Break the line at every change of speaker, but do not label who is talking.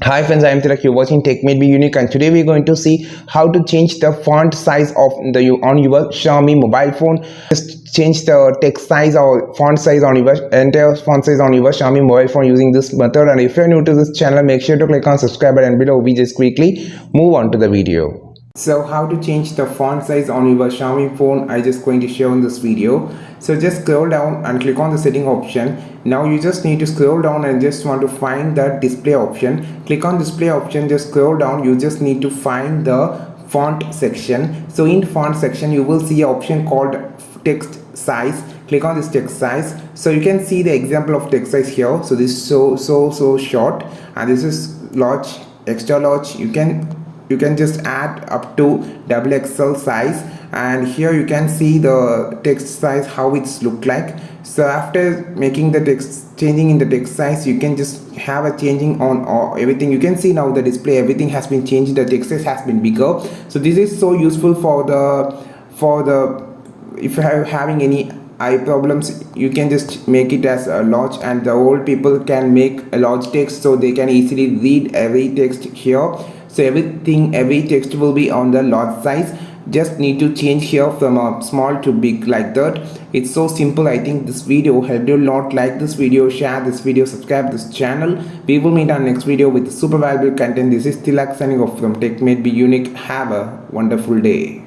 Hi friends, I am Tilak. You're watching Tech Made Be Unique, and today we're going to see how to change the font size of the on your Xiaomi mobile phone. Just change the text size or font size on your entire font size on your Xiaomi mobile phone using this method. And if you're new to this channel, make sure to click on subscribe button below. We just quickly move on to the video. So how to change the font size on your Xiaomi phone, I just going to show in this video. So just scroll down and click on the setting option. Now you just need to scroll down and just want to find the display option. Click on display option, just scroll down. You just need to find the font section. So in font section you will see an option called text size. Click on this text size. So you can see the example of text size here. So this is so short, and this is large, extra large. You can just add up to XXL size, and here you can see the text size how it's look like. So after making the text changing in the text size, you can just have a changing on everything. You can see now the display, everything has been changed, the text size has been bigger. So this is so useful for the if you are having any eye problems, you can just make it as a large, and the old people can make a large text so they can easily read every text here. So every text will be on the large size. Just need to change here from a small to big, like that. It's so simple. I think this video helped you a lot. Like this video, share this video, subscribe this channel. We will meet on next video with super valuable content. This is Tilak signing off from Tech Made Be Unique. Have a wonderful day.